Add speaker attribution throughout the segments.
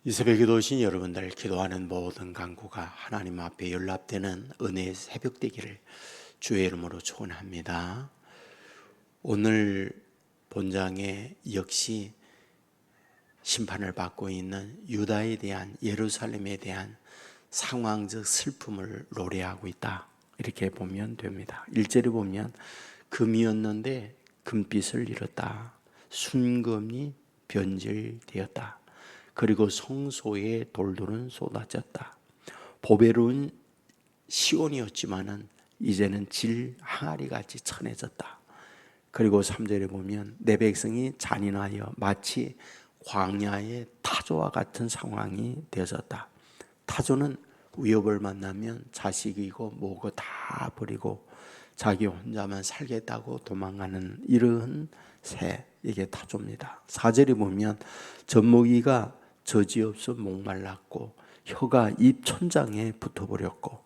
Speaker 1: 이 새벽에도 오신 여러분들, 기도하는 모든 간구가 하나님 앞에 연락되는 은혜의 새벽 되기를 주의 이름으로 축원합니다. 오늘 본장에 역시 심판을 받고 있는 유다에 대한, 예루살렘에 대한 상황적 슬픔을 노래하고 있다, 이렇게 보면 됩니다. 1절에 보면 금이었는데 금빛을 잃었다, 순금이 변질되었다, 그리고 성소에 돌들은 쏟아졌다. 보배로운 시온이었지만은 이제는 질 항아리같이 천해졌다. 그리고 3절에 보면 내 백성이 잔인하여 마치 광야의 타조와 같은 상황이 되어졌다. 타조는 위협을 만나면 자식이고 뭐고 다 버리고 자기 혼자만 살겠다고 도망가는 이러한 새, 이게 타조입니다. 4절에 보면 젖먹이가 저지없어 목말랐고 혀가 입 천장에 붙어버렸고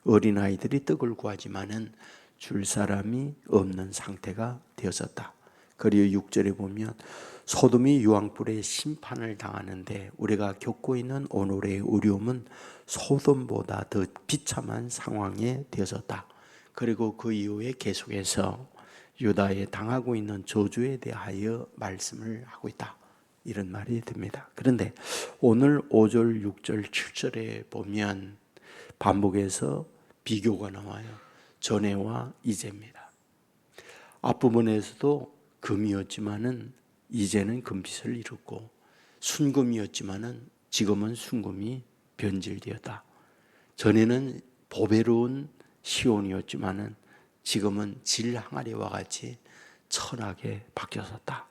Speaker 1: 어린아이들이 떡을 구하지만은 줄 사람이 없는 상태가 되어졌다. 그리고 6절에 보면 소돔이 유황불의 심판을 당하는데 우리가 겪고 있는 오늘의 어려움은 소돔보다 더 비참한 상황에 되어졌다. 그리고 그 이후에 계속해서 유다에 당하고 있는 저주에 대하여 말씀을 하고 있다, 이런 말이 됩니다. 그런데 오늘 5절, 6절, 7절에 보면 반복해서 비교가 나와요. 전에와 이제입니다. 앞부분에서도 금이었지만은 이제는 금빛을 잃었고, 순금이었지만은 지금은 순금이 변질되었다. 전에는 보배로운 시온이었지만은 지금은 질 항아리와 같이 천하게 바뀌었었다.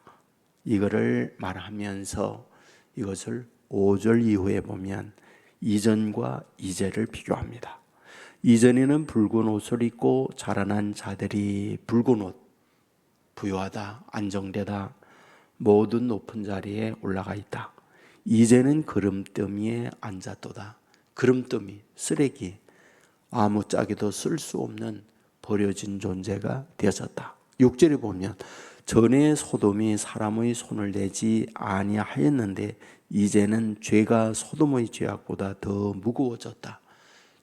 Speaker 1: 이거를 말하면서 이것을 5절 이후에 보면 이전과 이제를 비교합니다. 이전에는 붉은 옷을 입고 자라난 자들이 붉은 옷, 부유하다, 안정되다, 모든 높은 자리에 올라가 있다. 이제는 그름더미에 앉았도다. 그름더미, 쓰레기, 아무짝에도 쓸 수 없는 버려진 존재가 되어졌다. 6절에 보면 전에 소돔이 사람의 손을 대지 아니하였는데 이제는 죄가 소돔의 죄악보다 더 무거워졌다.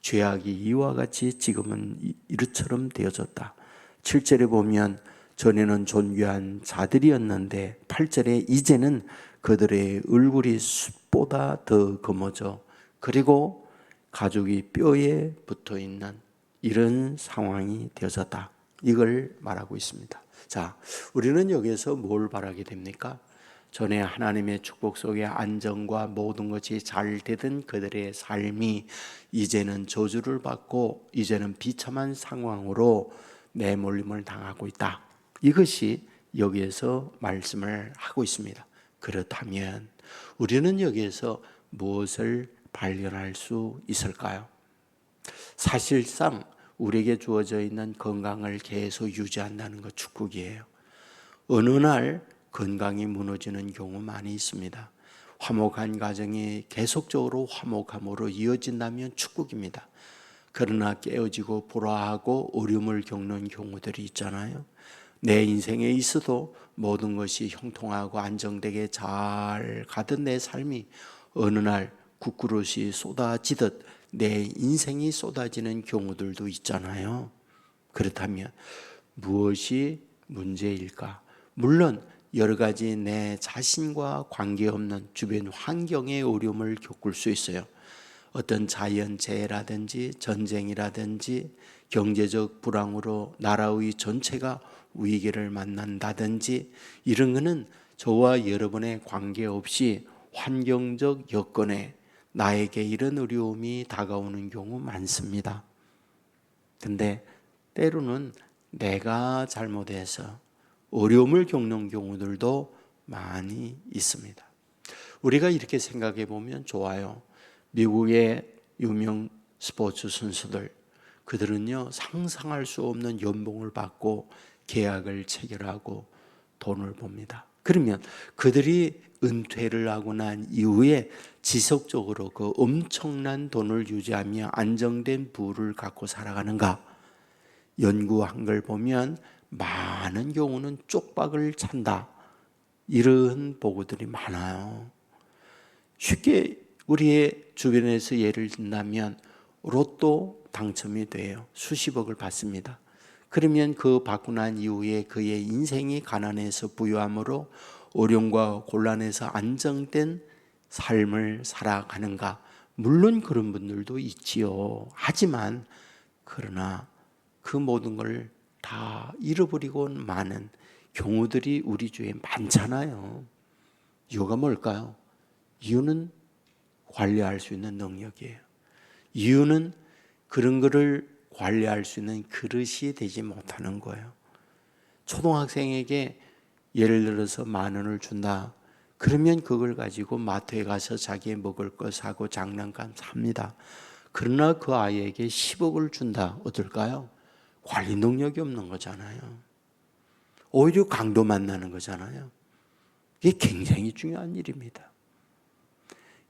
Speaker 1: 죄악이 이와 같이 지금은 이처럼 되어졌다. 7절에 보면 전에는 존귀한 자들이었는데 8절에 이제는 그들의 얼굴이 숯보다 더 검어져 그리고 가죽이 뼈에 붙어있는 이런 상황이 되어졌다. 이걸 말하고 있습니다. 자, 우리는 여기서 뭘 바라게 됩니까? 전에 하나님의 축복 속에 안정과 모든 것이 잘 되던 그들의 삶이 이제는 저주를 받고 이제는 비참한 상황으로 내몰림을 당하고 있다. 이것이 여기에서 말씀을 하고 있습니다. 그렇다면 우리는 여기에서 무엇을 발견할 수 있을까요? 사실상 우리에게 주어져 있는 건강을 계속 유지한다는 것 축복이에요. 어느 날 건강이 무너지는 경우 많이 있습니다. 화목한 가정이 계속적으로 화목함으로 이어진다면 축복입니다. 그러나 깨어지고 불화하고 어려움을 겪는 경우들이 있잖아요. 내 인생에 있어도 모든 것이 형통하고 안정되게 잘 가던 내 삶이 어느 날 국그릇이 쏟아지듯 내 인생이 쏟아지는 경우들도 있잖아요. 그렇다면 무엇이 문제일까? 물론 여러 가지 내 자신과 관계없는 주변 환경의 어려움을 겪을 수 있어요. 어떤 자연재해라든지 전쟁이라든지 경제적 불황으로 나라의 전체가 위기를 만난다든지 이런 것은 저와 여러분의 관계없이 환경적 여건에 나에게 이런 어려움이 다가오는 경우 많습니다. 근데 때로는 내가 잘못해서 어려움을 겪는 경우들도 많이 있습니다. 우리가 이렇게 생각해 보면 좋아요. 미국의 유명 스포츠 선수들, 그들은요 상상할 수 없는 연봉을 받고 계약을 체결하고 돈을 봅니다. 그러면 그들이 은퇴를 하고 난 이후에 지속적으로 그 엄청난 돈을 유지하며 안정된 부를 갖고 살아가는가? 연구한 걸 보면 많은 경우는 쪽박을 찬다, 이런 보고들이 많아요. 쉽게 우리의 주변에서 예를 든다면 로또 당첨이 돼요. 수십억을 받습니다. 그러면 그 받고 난 이후에 그의 인생이 가난해서 부유함으로 어려움과 곤란에서 안정된 삶을 살아가는가? 물론 그런 분들도 있지요. 하지만 그러나 그 모든 걸 다 잃어버리고 마는 경우들이 우리 주위에 많잖아요. 이유가 뭘까요? 이유는 관리할 수 있는 능력이에요. 이유는 그런 거를 관리할 수 있는 그릇이 되지 못하는 거예요. 초등학생에게 예를 들어서 10,000원을 준다. 그러면 그걸 가지고 마트에 가서 자기 먹을 거 사고 장난감 삽니다. 그러나 그 아이에게 10억을 준다. 어떨까요? 관리 능력이 없는 거잖아요. 오히려 강도 만나는 거잖아요. 이게 굉장히 중요한 일입니다.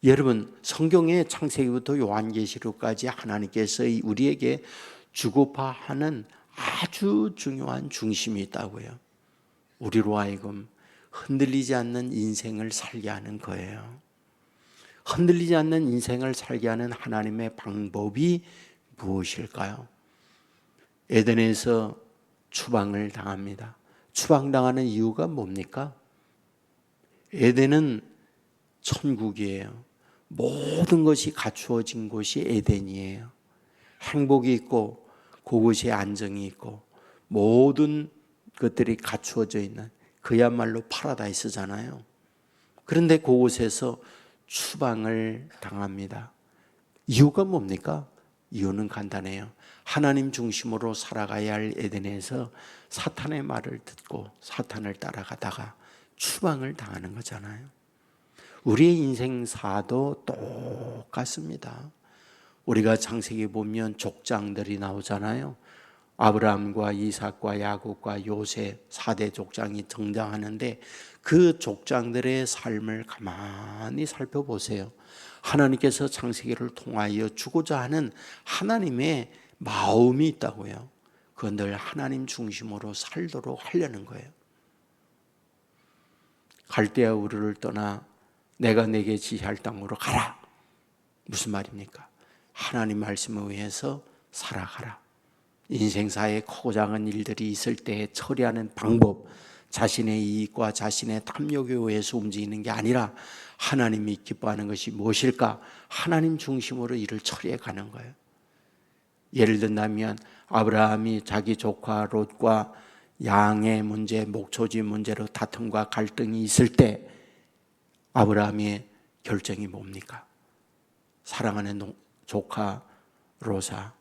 Speaker 1: 여러분, 성경의 창세기부터 요한계시록까지 하나님께서 우리에게 주고파 하는 아주 중요한 중심이 있다고요. 우리로 하여금 흔들리지 않는 인생을 살게 하는 거예요. 흔들리지 않는 인생을 살게 하는 하나님의 방법이 무엇일까요? 에덴에서 추방을 당합니다. 추방당하는 이유가 뭡니까? 에덴은 천국이에요. 모든 것이 갖추어진 곳이 에덴이에요. 행복이 있고 그곳에 안정이 있고 모든 것들이 갖추어져 있는 그야말로 파라다이스잖아요. 그런데 그곳에서 추방을 당합니다. 이유가 뭡니까? 이유는 간단해요. 하나님 중심으로 살아가야 할 에덴에서 사탄의 말을 듣고 사탄을 따라가다가 추방을 당하는 거잖아요. 우리의 인생사도 똑같습니다. 우리가 창세기 보면 족장들이 나오잖아요. 아브라함과 이삭과 야곱과 요셉 4대 족장이 등장하는데 그 족장들의 삶을 가만히 살펴보세요. 하나님께서 창세기를 통하여 주고자 하는 하나님의 마음이 있다고요. 그건 늘 하나님 중심으로 살도록 하려는 거예요. 갈대아 우르를 떠나 내가 내게 지시할 땅으로 가라. 무슨 말입니까? 하나님 말씀에 의해서 살아가라. 인생사에 크고 작은 일들이 있을 때 처리하는 방법, 자신의 이익과 자신의 탐욕에 의해서 움직이는 게 아니라 하나님이 기뻐하는 것이 무엇일까? 하나님 중심으로 일을 처리해 가는 거예요. 예를 든다면 아브라함이 자기 조카 롯과 양의 문제, 목초지 문제로 다툼과 갈등이 있을 때 아브라함의 결정이 뭡니까? 사랑하는 조카 롯아,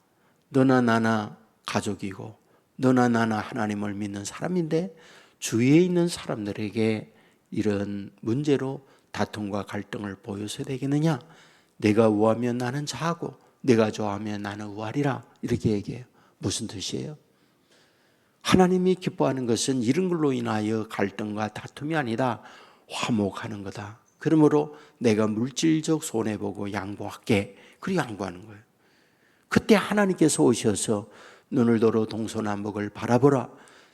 Speaker 1: 너나 나나 가족이고 너나 나나 하나님을 믿는 사람인데 주위에 있는 사람들에게 이런 문제로 다툼과 갈등을 보여서 되겠느냐? 내가 우하면 나는 자하고 내가 좋아하면 나는 우하리라. 이렇게 얘기해요. 무슨 뜻이에요? 하나님이 기뻐하는 것은 이런 걸로 인하여 갈등과 다툼이 아니라 화목하는 거다. 그러므로 내가 물질적 손해보고 양보할게. 그리고 양보하는 거예요. 그때 하나님께서 오셔서 눈을 들어 동서남북을 바라보라.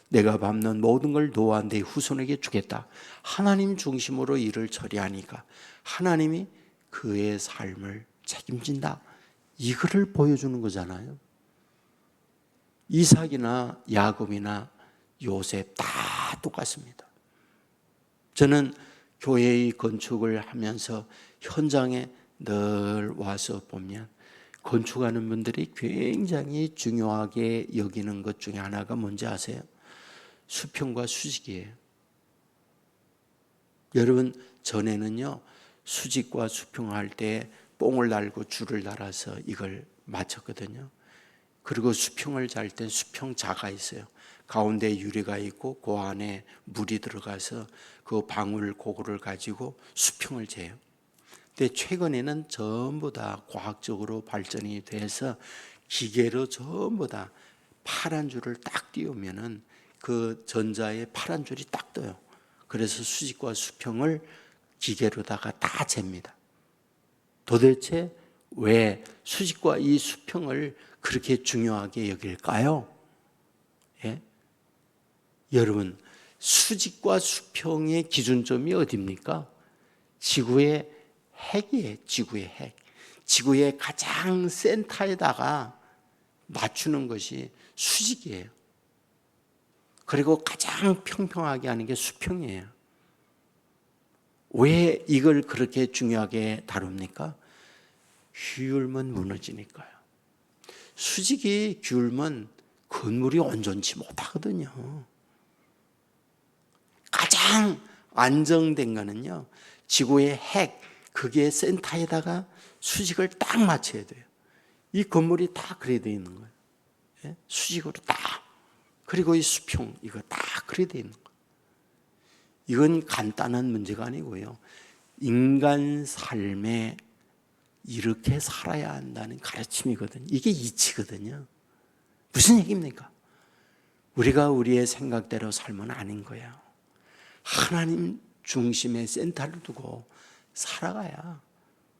Speaker 1: 내가 밟는 모든 걸 너와 내 후손에게 주겠다. 하나님 중심으로 일을 처리하니까 하나님이 그의 삶을 책임진다. 이거를 보여주는 거잖아요. 이삭이나 야곱이나 요셉 다 똑같습니다. 저는 교회의 건축을 하면서 현장에 늘 와서 보면 건축하는 분들이 굉장히 중요하게 여기는 것 중에 하나가 뭔지 아세요? 수평과 수직이에요. 여러분, 전에는요 수직과 수평할 때 뽕을 달고 줄을 달아서 이걸 맞췄거든요. 그리고 수평을 잘 때 수평자가 있어요. 가운데 유리가 있고 그 안에 물이 들어가서 그 방울 고구를 가지고 수평을 재요. 근데 최근에는 전부 다 과학적으로 발전이 돼서 기계로 전부 다 파란 줄을 딱 띄우면은 그 전자에 파란 줄이 딱 떠요. 그래서 수직과 수평을 기계로다가 다 잽니다. 도대체 왜 수직과 이 수평을 그렇게 중요하게 여길까요? 예? 여러분, 수직과 수평의 기준점이 어디입니까? 지구의 핵이에요. 지구의 핵. 지구의 가장 센터에다가 맞추는 것이 수직이에요. 그리고 가장 평평하게 하는 게 수평이에요. 왜 이걸 그렇게 중요하게 다룹니까? 기울면 무너지니까요. 수직이 기울면 건물이 온전치 못하거든요. 가장 안정된 거는요, 지구의 핵, 그게 센터에다가 수직을 딱 맞춰야 돼요. 이 건물이 다 그래 되어 있는 거예요. 예? 수직으로 딱. 그리고 이 수평, 이거 딱 그래 되어 있는 거예요. 이건 간단한 문제가 아니고요. 인간 삶에 이렇게 살아야 한다는 가르침이거든요. 이게 이치거든요. 무슨 얘기입니까? 우리가 우리의 생각대로 살면 아닌 거예요. 하나님 중심의 센터를 두고 살아가야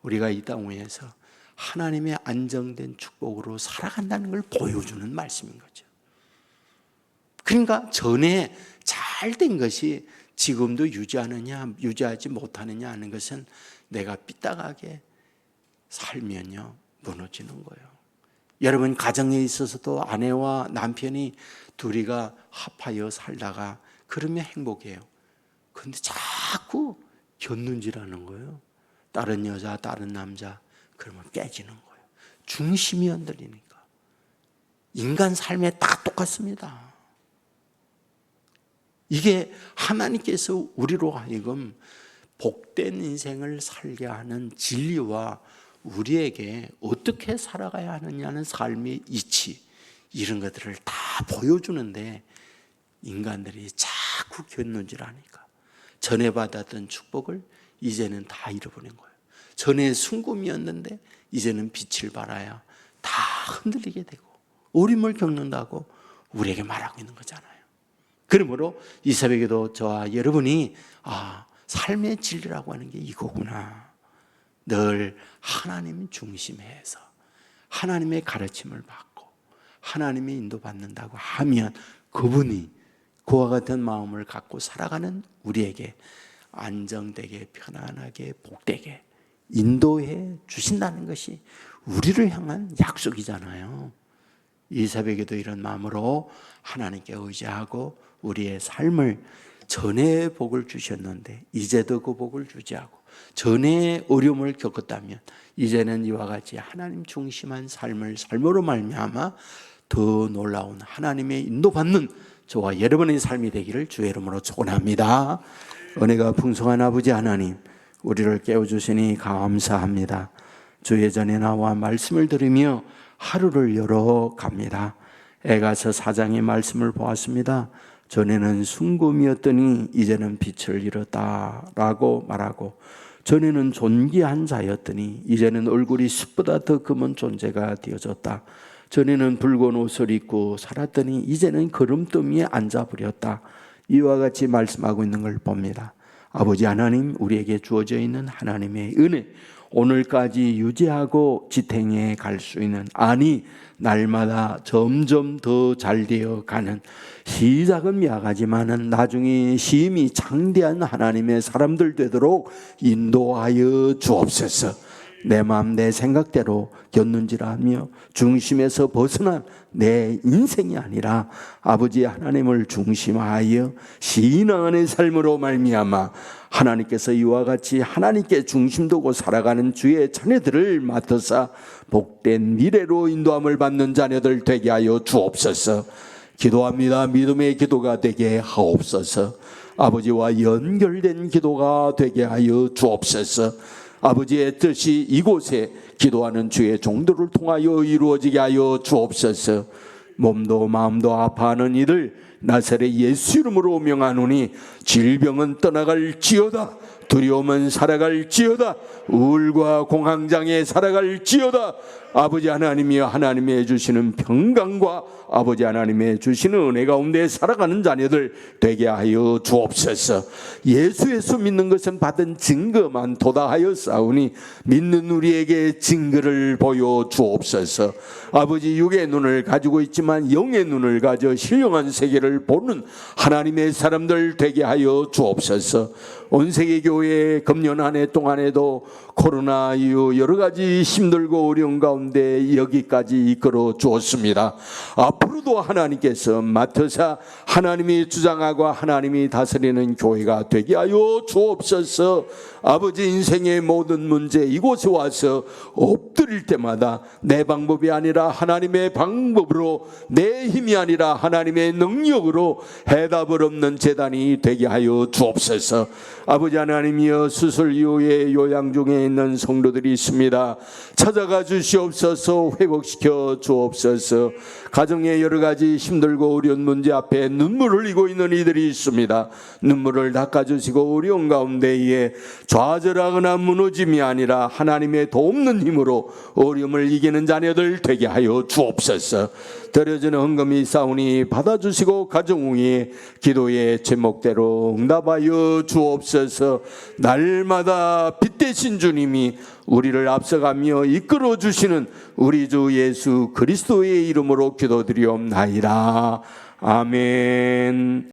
Speaker 1: 우리가 이 땅 위에서 하나님의 안정된 축복으로 살아간다는 걸 보여주는 말씀인 거죠. 그러니까 전에 잘 된 것이 지금도 유지하느냐 유지하지 못하느냐 하는 것은 내가 삐딱하게 살면요 무너지는 거예요. 여러분 가정에 있어서도 아내와 남편이 둘이가 합하여 살다가 그러면 행복해요. 그런데 자꾸 곁눈질하는 거예요. 다른 여자, 다른 남자, 그러면 깨지는 거예요. 중심이 흔들리니까. 인간 삶에 다 똑같습니다. 이게 하나님께서 우리로 하여금 복된 인생을 살게 하는 진리와 우리에게 어떻게 살아가야 하느냐는 삶의 이치, 이런 것들을 다 보여주는데 인간들이 자꾸 곁눈질하니까 전에 받았던 축복을 이제는 다 잃어버린 거예요. 전에 순금이었는데 이제는 빛을 발하여 다 흔들리게 되고 어림을 겪는다고 우리에게 말하고 있는 거잖아요. 그러므로 이 새벽에도 저와 여러분이 삶의 진리라고 하는 게 이거구나. 늘 하나님 중심에서 하나님의 가르침을 받고 하나님의 인도받는다고 하면 그분이 그와 같은 마음을 갖고 살아가는 우리에게 안정되게 편안하게 복되게 인도해 주신다는 것이 우리를 향한 약속이잖아요. 이 새벽에도 이런 마음으로 하나님께 의지하고 우리의 삶을 전에 복을 주셨는데 이제도 그 복을 유지하고 전에 어려움을 겪었다면 이제는 이와 같이 하나님 중심한 삶을 삶으로 말미암아 더 놀라운 하나님의 인도받는 저와 여러분의 삶이 되기를 주의 이름으로 축원합니다. 은혜가 풍성한 아버지 하나님, 우리를 깨워주시니 감사합니다. 주의 전에 나와 말씀을 들으며 하루를 열어갑니다. 에가서 4장의 말씀을 보았습니다. 전에는 순금이었더니 이제는 빛을 잃었다라고 말하고, 전에는 존귀한 자였더니 이제는 얼굴이 숯보다 더 검은 존재가 되어졌다. 전에는 붉은 옷을 입고 살았더니 이제는 거름더미에 앉아버렸다. 이와 같이 말씀하고 있는 걸 봅니다. 아버지 하나님, 우리에게 주어져 있는 하나님의 은혜, 오늘까지 유지하고 지탱해 갈 수 있는, 아니 날마다 점점 더 잘 되어 가는, 시작은 약하지만은 나중에 힘이 장대한 하나님의 사람들 되도록 인도하여 주옵소서. 내 마음 내 생각대로 곁눈질하며 중심에서 벗어난 내 인생이 아니라 아버지 하나님을 중심하여 신앙의 삶으로 말미암아 하나님께서 이와 같이 하나님께 중심두고 살아가는 주의 자녀들을 맡아서 복된 미래로 인도함을 받는 자녀들 되게 하여 주옵소서. 기도합니다. 믿음의 기도가 되게 하옵소서. 아버지와 연결된 기도가 되게 하여 주옵소서. 아버지의 뜻이 이곳에 기도하는 주의 종들을 통하여 이루어지게 하여 주옵소서. 몸도 마음도 아파하는 이들 나사렛 예수 이름으로 명하노니 질병은 떠나갈지어다, 두려움은 살아갈지어다, 우울과 공황장애 살아갈지어다. 아버지 하나님이여, 하나님이 주시는 평강과 아버지 하나님의 주시는 은혜 가운데 살아가는 자녀들 되게 하여 주옵소서. 예수 믿는 것은 받은 증거만 도다하여 싸우니 믿는 우리에게 증거를 보여 주옵소서. 아버지, 육의 눈을 가지고 있지만 영의 눈을 가져 신령한 세계를 보는 하나님의 사람들 되게 하여 주옵소서. 온 세계 교회 금년 한 해 동안에도 코로나 이후 여러 가지 힘들고 어려운 가운데 여기까지 이끌어 주었습니다. 앞으로도 하나님께서 맡으사 하나님이 주장하고 하나님이 다스리는 교회가 되게 하여 주옵소서. 아버지, 인생의 모든 문제 이곳에 와서 엎드릴 때마다 내 방법이 아니라 하나님의 방법으로, 내 힘이 아니라 하나님의 능력으로 해답을 없는 재단이 되게 하여 주옵소서. 아버지 하나님이여, 수술 이후에 요양 중에 있는 성도들이 있습니다. 찾아가 주시옵소서. 회복시켜 주옵소서. 가정의 여러 가지 힘들고 어려운 문제 앞에 눈물을 흘리고 있는 이들이 있습니다. 눈물을 닦아주시고 어려운 가운데에 좌절하거나 무너짐이 아니라 하나님의 돕는 힘으로 어려움을 이기는 자녀들 되게 하여 주옵소서. 드려지는 헌금이 싸우니 받아주시고 가정 위에 기도의 제목대로 응답하여 주옵소서. 날마다 빛 대신 주님이 우리를 앞서가며 이끌어 주시는 우리 주 예수 그리스도의 이름으로 기도드리옵나이다. 아멘.